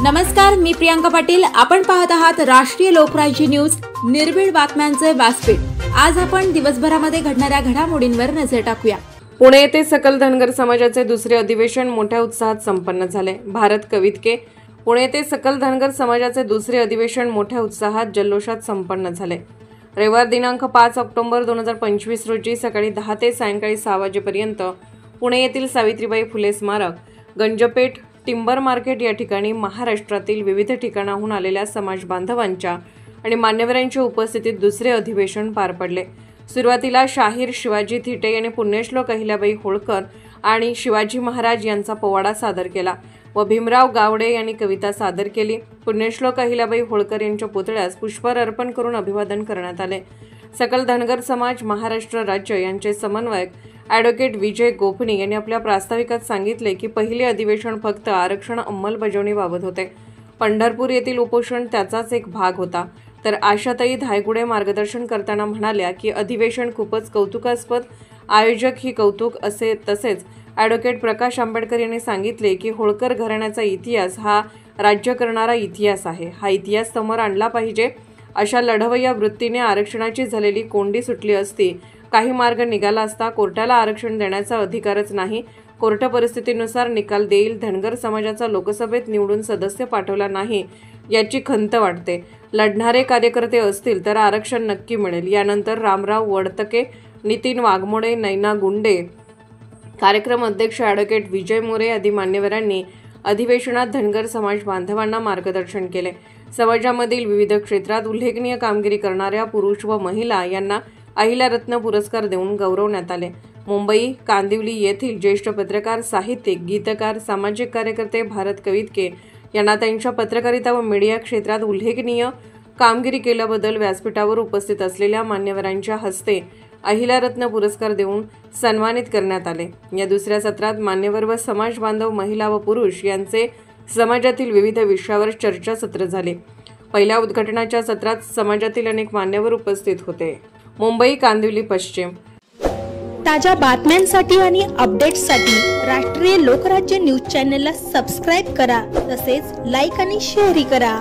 नमस्कार, मी प्रियांका पाटील। आपण पाहत आहात राष्ट्रीय लोकराज्य न्यूज, निर्भीड बातम्यांचे व्यासपीठ। आज आपण दिवसभरामध्ये घडणाऱ्या घडामोडींवर नजर टाकूया। पुणे येथे सकल धनगर समाजाचे दुसरे अधिवेशन मोठ्या उत्साहात संपन्न झाले। भारत कवितके पुणे येथे सकल धनगर समाजाचे दुसरे अधिवेशन मोठ्या उत्साहात जल्लोषात संपन्न झाले। रविवार दिनांक 5 ऑक्टोबर 2025 रोजी सकाळी 10 ते सायंकाळी 6 वाजेपर्यंत पुणे येथील सावित्रीबाई फुले स्मारक, गंजपेठ, टिंबर मार्केट या ठिकाणी महाराष्ट्रातील विविध ठिकाणाहून आलेल्या समाज बांधवांच्या आणि मान्यवरांच्या उपस्थितीत दुसरे अधिवेशन पार पडले। सुरुवातीला शाहीर शिवाजी थिटे यांनी पुण्यश्लोक अहिल्याबाई होळकर आणि शिवाजी महाराज यांचा पोवाडा सादर केला व भीमराव गावडे यांनी कविता सादर केली। पुण्यश्लोक अहिल्याबाई होळकर यांच्या पुतळ्यास पुष्पहार अर्पण करून अभिवादन करण्यात आले। सकल धनगर समाज महाराष्ट्र राज्य यांचे समन्वयक ॲडव्होकेट विजय गोपनी यांनी आपल्या प्रास्ताविकात सांगितले की पहिले अधिवेशन फक्त आरक्षण अंमलबजावणीबाबत होते। पंढरपूर येथील उपोषण त्याचाच एक भाग होता। तर आशाताई धायगुडे मार्गदर्शन करताना म्हणाल्या की अधिवेशन खूपच कौतुकास्पद, आयोजक ही कौतुक असे। तसेच ॲडव्होकेट प्रकाश आंबेडकर यांनी सांगितले की होळकर घराण्याचा इतिहास हा राज्य करणारा इतिहास आहे। हा इतिहास समोर आणला पाहिजे। अशा लढवय्या वृत्तीने आरक्षणाची झालेली कोंडी सुटली असती, काही मार्ग निघाला असता। कोर्टाला आरक्षण देण्याचा अधिकारच नाही, कोर्ट परिस्थितीनुसार निकाल देईल। धनगर समाजाचा लोकसभेत निवडून सदस्य पाठवला नाही याची खंत वाटते। लढणारे कार्यकर्ते असतील तर आरक्षण नक्की मिळेल। यानंतर रामराव वडतके, नितीन वाघमोडे, नैना गुंडे, कार्यक्रम अध्यक्ष ॲडव्होकेट विजय मोरे आदी मान्यवरांनी अधिवेशनात धनगर समाज बांधवांना मार्गदर्शन केले। समाजामधील विविध क्षेत्रात उल्लेखनीय कामगिरी करणाऱ्या पुरुष व महिला यांना अहिल्यारत्न पुरस्कार देऊन गौरवण्यात आले। मुंबई कांदिवली येथील ज्येष्ठ पत्रकार, साहित्यिक, गीतकार, सामाजिक कार्यकर्ते भारत कवितके यांना त्यांच्या पत्रकारिता व मीडिया क्षेत्रात उल्लेखनीय कामगिरी केल्याबद्दल व्यासपीठावर उपस्थित असलेल्या मान्यवरांच्या हस्ते अहिल्यारत्न पुरस्कार देऊन सन्मानित करण्यात आले। या दुसऱ्या सत्रात मान्यवर व समाज बांधव, महिला व पुरुष यांचे समाजातील विविध विषयावर चर्चासत्र झाले। पहिल्या उद्घाटनाच्या सत्रात समाजातील अनेक मान्यवर उपस्थित होते। मुंबई कांदिवली पश्चिम। ताज्या बातम्यांसाठी आणि अपडेट्ससाठी राष्ट्रीय लोकराज्य न्यूज चॅनलला सबस्क्राईब करा, तसेच लाईक आणि शेअर करा।